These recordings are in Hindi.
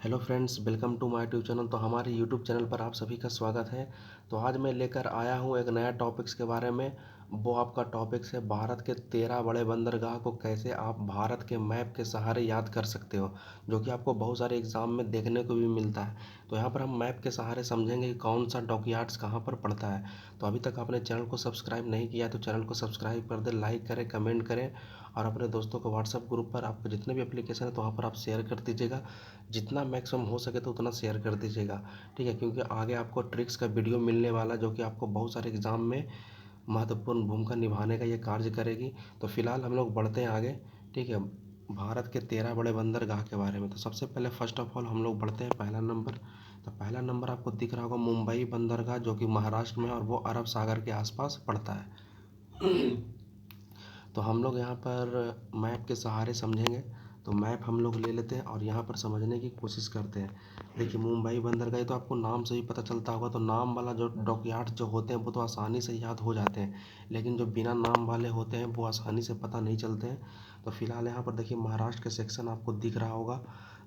Hello friends, welcome to my YouTube channel. तो हमारे यूट्यूब चैनल पर आप सभी का स्वागत है। तो आज मैं लेकर आया हूँ एक नया टॉपिक्स के बारे में। वो आपका टॉपिक्स है भारत के 13 बड़े बंदरगाह को कैसे आप भारत के मैप के सहारे याद कर सकते हो, जो कि आपको बहुत सारे एग्ज़ाम में देखने को भी मिलता है। तो यहाँ पर हम मैप के सहारे समझेंगे कि कौन सा डॉकयार्ड्स कहाँ पर पड़ता है। तो अभी तक आपने चैनल को सब्सक्राइब नहीं किया तो चैनल को सब्सक्राइब कर दे, लाइक करें, कमेंट करें और अपने दोस्तों को व्हाट्सएप ग्रुप पर आपको जितने भी एप्लीकेशन है तो वहाँ पर आप शेयर कर दीजिएगा। जितना मैक्सिमम हो सके तो उतना शेयर कर दीजिएगा, ठीक है, क्योंकि आगे आपको ट्रिक्स का वीडियो मिलने वाला जो कि आपको बहुत सारे एग्ज़ाम में महत्वपूर्ण भूमिका निभाने का ये कार्य करेगी। तो फिलहाल हम लोग बढ़ते हैं आगे, ठीक है, भारत के 13 बड़े बंदरगाह के बारे में। तो सबसे पहले फर्स्ट ऑफ ऑल हम लोग बढ़ते हैं पहला नंबर। तो पहला नंबर आपको दिख रहा होगा मुंबई बंदरगाह, जो कि महाराष्ट्र में है और वो अरब सागर के आसपास पड़ता है। तो हम लोग यहाँ पर मैप के सहारे समझेंगे। तो मैप हम लोग ले लेते हैं और यहाँ पर समझने की कोशिश करते हैं। देखिए, मुंबई बंदरगाह तो आपको नाम से ही पता चलता होगा। तो नाम वाला जो डॉकयार्ड जो होते हैं वो तो आसानी से याद हो जाते हैं, लेकिन जो बिना नाम वाले होते हैं वो आसानी से पता नहीं चलते हैं। तो फिलहाल यहाँ पर देखिए महाराष्ट्र का सेक्शन आपको दिख रहा होगा।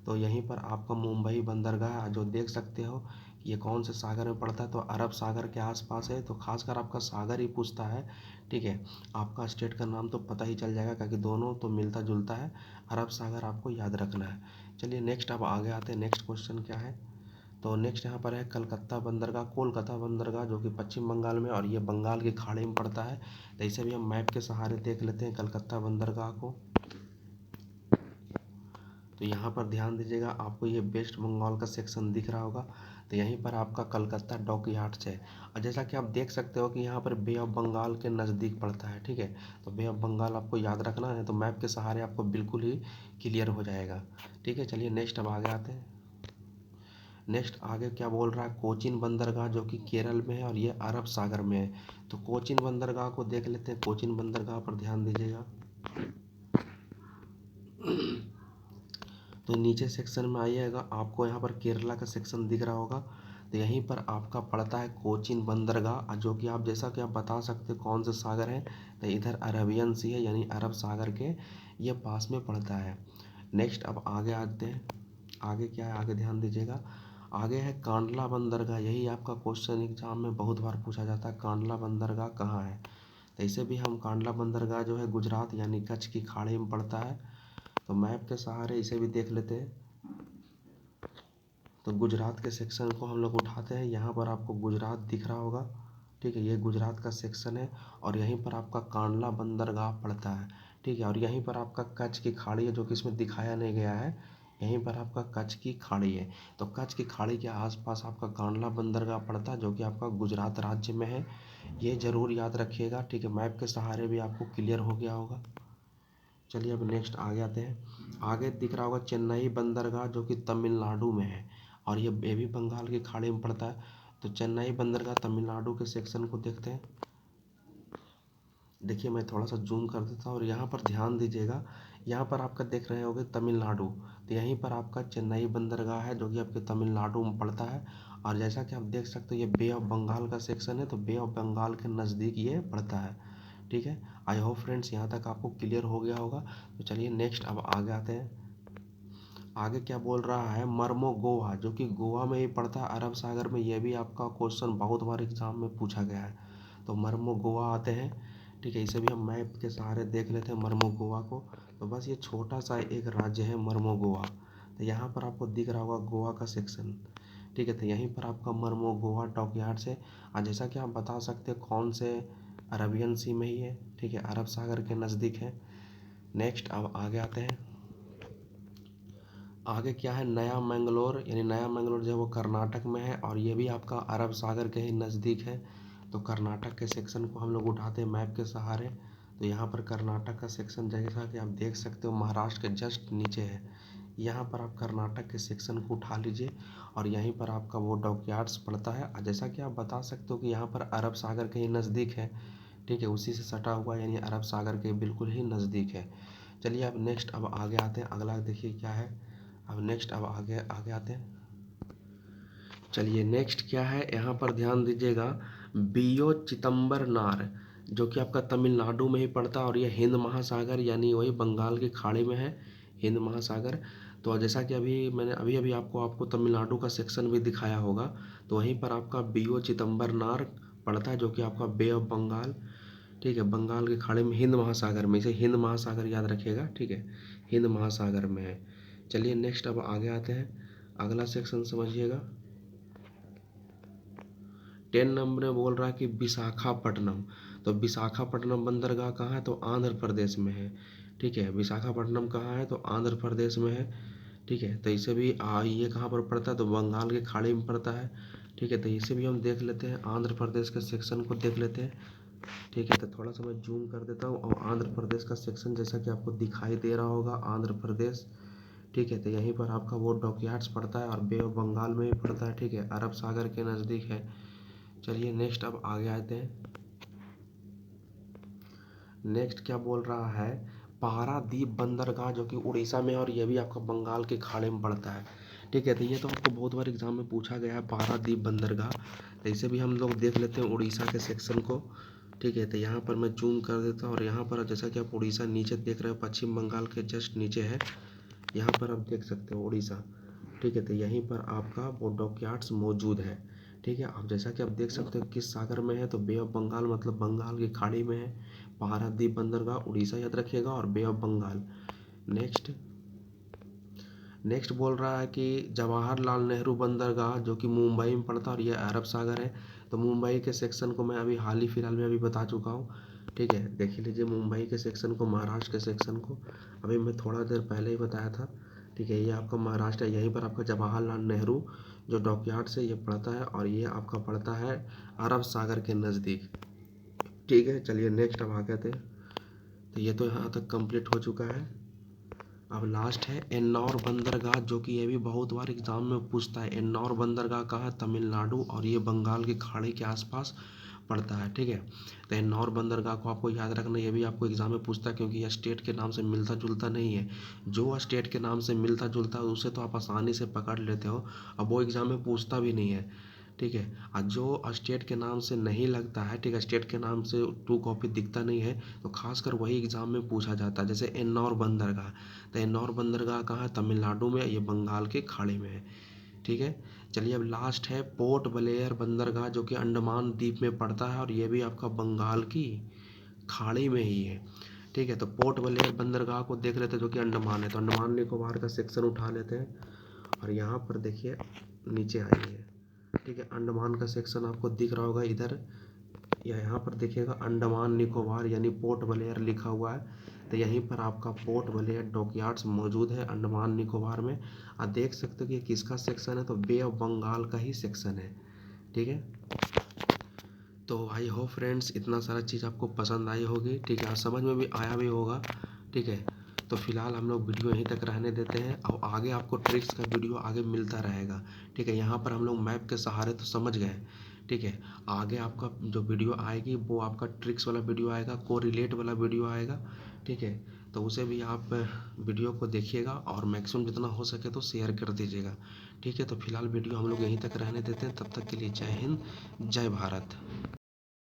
तो यहीं पर आपका मुंबई बंदरगाह जो देख सकते हो ये कौन से सागर में पड़ता है, तो अरब सागर के आसपास है। तो खासकर आपका सागर ही पूछता है, ठीक है। आपका स्टेट का नाम तो पता ही चल जाएगा क्योंकि दोनों तो मिलता जुलता है। अरब सागर आपको याद रखना है। चलिए नेक्स्ट अब आगे आते हैं। नेक्स्ट क्वेश्चन क्या है, तो नेक्स्ट यहाँ पर है कलकत्ता बंदरगाह, कोलकाता बंदरगाह, जो कि पश्चिम बंगाल में और ये बंगाल की खाड़ी में पड़ता है। तो इसे भी हम मैप के सहारे देख लेते हैं कलकत्ता बंदरगाह को। तो यहाँ पर ध्यान दीजिएगा, आपको ये वेस्ट बंगाल का सेक्शन दिख रहा होगा। तो यहीं पर आपका कलकत्ता डॉकयार्ड्स है। और जैसा कि आप देख सकते हो कि यहाँ पर बे ऑफ बंगाल के नज़दीक पड़ता है, ठीक है। तो बे ऑफ बंगाल आपको याद रखना है, तो मैप के सहारे आपको बिल्कुल ही क्लियर हो जाएगा, ठीक है। चलिए नेक्स्ट अब आगे आते हैं। नेक्स्ट आगे क्या बोल रहा है, कोचीन बंदरगाह, जो कि केरल में है और ये अरब सागर में है। तो कोचीन बंदरगाह को देख लेते हैं। कोचीन बंदरगाह पर ध्यान दीजिएगा। तो नीचे सेक्शन में आइएगा, आपको यहाँ पर केरला का सेक्शन दिख रहा होगा। तो यहीं पर आपका पड़ता है कोचीन बंदरगाह, जो कि आप जैसा कि आप बता सकते हो कौन से सागर है। तो इधर अरेबियन सी है, यानी अरब सागर के ये पास में पड़ता है। नेक्स्ट अब आगे आते हैं। आगे क्या है, आगे ध्यान दीजिएगा। आगे है कांडला बंदरगाह। यही आपका क्वेश्चन एग्जाम में बहुत बार पूछा जाता है, कांडला बंदरगाह कहाँ है। तो इसे भी हम कांडला बंदरगाह जो है गुजरात यानी कच्छ की खाड़ी में पड़ता है। तो मैप के सहारे इसे भी देख लेते हैं। तो गुजरात के सेक्शन को हम लोग उठाते हैं। यहाँ पर आपको गुजरात दिख रहा होगा, ठीक है, ये गुजरात का सेक्शन है और यहीं पर आपका कांडला बंदरगाह पड़ता है, ठीक है। और यहीं पर आपका कच्छ की खाड़ी है, जो कि इसमें दिखाया नहीं गया है। यहीं पर आपका कच्छ की खाड़ी है। तो कच्छ की खाड़ी के आसपास आपका कांडला बंदरगाह पड़ता है, जो कि आपका गुजरात राज्य में है। ये ज़रूर याद रखिएगा, ठीक है। मैप के सहारे भी आपको क्लियर हो गया होगा। चलिए अब नेक्स्ट आगे आते हैं। आगे दिख रहा होगा चेन्नई बंदरगाह, जो कि तमिलनाडु में है और ये भी बंगाल की खाड़ी में पड़ता है। तो चेन्नई बंदरगाह तमिलनाडु के सेक्शन को देखते हैं। देखिए मैं थोड़ा सा जूम कर देता हूँ और यहाँ पर ध्यान दीजिएगा। यहाँ पर आपका देख रहे होंगे तमिलनाडु, तो यहीं पर आपका चेन्नई बंदरगाह है, जो कि आपके तमिलनाडु में पड़ता है। और जैसा कि आप देख सकते हो ये बे ऑफ बंगाल का सेक्शन है, तो बे ऑफ बंगाल के नज़दीक ये पड़ता है, ठीक है। आई होप फ्रेंड्स यहाँ तक आपको क्लियर हो गया होगा। तो चलिए नेक्स्ट अब आगे आते हैं। आगे क्या बोल रहा है, मर्मो गोवा, जो कि गोवा में ही पड़ता है अरब सागर में। ये भी आपका क्वेश्चन बहुत बार एग्जाम में पूछा गया है। तो मर्मो गोवा आते हैं, ठीक है। इसे भी हम मैप के सहारे देख लेते हैं मर्मो गोवा को। तो बस ये छोटा सा एक राज्य है मर्मो गोवा। तो यहाँ पर आपको दिख रहा होगा गोवा का सेक्शन, ठीक है। तो यहीं पर आपका मर्मो गोवा डॉकयार्ड्स है। और जैसा कि आप बता सकते हैं कौन से, अरबियन सी में ही है, ठीक है, अरब सागर के नज़दीक है। नेक्स्ट अब आगे आते हैं। आगे क्या है, नया मंगलोर, यानी नया मंगलोर जो है वो कर्नाटक में है और ये भी आपका अरब सागर के ही नज़दीक है। तो कर्नाटक के सेक्शन को हम लोग उठाते हैं मैप के सहारे। तो यहाँ पर कर्नाटक का सेक्शन जैसा कि आप देख सकते हो महाराष्ट्र के जस्ट नीचे है। यहाँ पर आप कर्नाटक के सेक्शन को उठा लीजिए और यहीं पर आपका वो डॉकयार्ड्स पड़ता है। और जैसा कि आप बता सकते हो कि यहाँ पर अरब सागर के ही नज़दीक है, ठीक है, उसी से सटा हुआ, यानी अरब सागर के बिल्कुल ही नज़दीक है। चलिए अब नेक्स्ट अब आगे आते हैं। अगला देखिए क्या है। अब नेक्स्ट अब आगे आगे आते हैं। चलिए नेक्स्ट क्या है, यहाँ पर ध्यान दीजिएगा, बियो चिदम्बरनार, जो कि आपका तमिलनाडु में ही पड़ता है और ये हिंद महासागर यानी वही बंगाल की खाड़ी में है। हिंद महासागर। तो जैसा कि अभी मैंने अभी आपको तमिलनाडु का सेक्शन भी दिखाया होगा, तो वहीं पर आपका बीओ चिदम्बरनार पड़ता है, जो कि आपका बे ऑफ बंगाल, ठीक है, बंगाल की खाड़ी में हिंद महासागर में, इसे हिंद महासागर याद रखिएगा, ठीक है, हिंद महासागर में है। चलिए नेक्स्ट अब आगे आते हैं, अगला सेक्शन समझिएगा। 10 नंबर में बोल रहा है कि विशाखापट्टनम। तो विशाखापट्टनम बंदरगाह कहाँ है? तो आंध्र प्रदेश में है, ठीक है। विशाखापट्टनम कहाँ है? तो आंध्र प्रदेश में है, ठीक है। तो इसे भी ये कहाँ पर पड़ता है? तो बंगाल की खाड़ी में पड़ता है, ठीक है। तो इसे भी हम देख लेते हैं, आंध्र प्रदेश के सेक्शन को देख लेते हैं, ठीक है। तो थोड़ा सा मैं जूम कर देता हूँ, और आंध्र प्रदेश का सेक्शन जैसा कि आपको दिखाई दे रहा होगा, आंध्र प्रदेश, ठीक है। तो यहीं पर आपका वो डॉकयार्ड्स पड़ता है, और बे ऑफ बंगाल में भी पड़ता है, ठीक है, अरब सागर के नज़दीक है। चलिए नेक्स्ट अब आगे आते हैं। नेक्स्ट क्या बोल रहा है? पारादीप बंदरगाह, जो कि उड़ीसा में है, और ये भी आपका बंगाल की खाड़ी में पड़ता है, ठीक है। तो ये तो आपको बहुत बार एग्जाम में पूछा गया है, पारादीप बंदरगाह। तो इसे भी हम लोग देख लेते हैं, उड़ीसा के सेक्शन को, ठीक है। तो यहाँ पर मैं जूम कर देता हूँ, और यहाँ पर जैसा कि आप उड़ीसा नीचे देख रहे हो, पश्चिम बंगाल के जस्ट नीचे है, यहाँ पर आप देख सकते हो उड़ीसा, ठीक है। तो यहीं पर आपका वो डॉकयार्ड्स मौजूद है, ठीक है। आप जैसा कि आप देख सकते हो किस सागर में है, तो बे ऑफ बंगाल, मतलब बंगाल की खाड़ी में है। पारादीप बंदरगाह उड़ीसा याद रखिएगा, और बे ऑफ बंगाल। नेक्स्ट नेक्स्ट बोल रहा है कि जवाहरलाल नेहरू बंदरगाह, जो कि मुंबई में पड़ता है, और यह अरब सागर है। तो मुंबई के सेक्शन को मैं अभी हाल ही फिलहाल में अभी बता चुका हूँ, ठीक है। देख लीजिए मुंबई के सेक्शन को, महाराष्ट्र के सेक्शन को अभी मैं थोड़ा देर पहले ही बताया था, ठीक है। ये आपका महाराष्ट्र है, यहीं पर आपका जवाहरलाल नेहरू जो डॉकयार्ड से ये पड़ता है, और ये आपका पड़ता है अरब सागर के नज़दीक, ठीक है। चलिए नेक्स्ट अब आगे थे। तो ये तो यहाँ तक कंप्लीट हो चुका है। अब लास्ट है एन्नौर बंदरगाह, जो कि ये भी बहुत बार एग्जाम में पूछता है। एन्नौर बंदरगाह कहाँ है? तमिलनाडु, और ये बंगाल की खाड़ी के आसपास पड़ता है, ठीक है। तो एन्नौर बंदरगाह को आपको याद रखना, ये भी आपको एग्जाम में पूछता है, क्योंकि यह स्टेट के नाम से मिलता जुलता नहीं है। जो स्टेट के नाम से मिलता जुलता है उसे तो आप आसानी से पकड़ लेते हो, अब वो एग्जाम में पूछता भी नहीं है, ठीक है। और जो स्टेट के नाम से नहीं लगता है, ठीक है, स्टेट के नाम से टू कॉपी दिखता नहीं है, तो खासकर वही एग्जाम में पूछा जाता है, जैसे एन्नौर बंदरगाह। तो एन्नौर बंदरगाह कहाँ है? तमिलनाडु में, ये बंगाल की खाड़ी में है, ठीक है। चलिए अब लास्ट है पोर्ट ब्लेयर बंदरगाह, जो कि अंडमान द्वीप में पड़ता है, और ये भी आपका बंगाल की खाड़ी में ही है, ठीक है। तो पोर्ट ब्लेयर बंदरगाह को देख लेते हैं, जो कि अंडमान है। तो अंडमान निकोबार का सेक्शन उठा लेते हैं, और यहाँ पर देखिए नीचे आइए, ठीक है। अंडमान का सेक्शन आपको दिख रहा होगा इधर, या यहाँ पर देखिएगा अंडमान निकोबार यानी पोर्ट ब्लेयर लिखा हुआ है। तो यहीं पर आपका पोर्ट ब्लेयर डॉकयार्ड्स मौजूद है अंडमान निकोबार में। आप देख सकते हो कि किसका सेक्शन है? तो बे ऑफ बंगाल का ही सेक्शन है, ठीक है। तो आई होप फ्रेंड्स इतना सारा चीज़ आपको पसंद आई होगी, ठीक है, और समझ में भी आया भी होगा, ठीक है। तो फिलहाल हम लोग वीडियो यहीं तक रहने देते हैं, और आगे आपको ट्रिक्स का वीडियो आगे मिलता रहेगा, ठीक है। यहाँ पर हम लोग मैप के सहारे तो समझ गए, ठीक है। आगे आपका जो वीडियो आएगी वो आपका ट्रिक्स वाला वीडियो आएगा, कोरिलेट वाला वीडियो आएगा, ठीक है। तो उसे भी आप वीडियो को देखिएगा, और मैक्सिमम जितना हो सके तो शेयर कर दीजिएगा, ठीक है। तो फिलहाल वीडियो हम लोग यहीं तक रहने देते हैं, तब तक के लिए जय हिंद, जय भारत।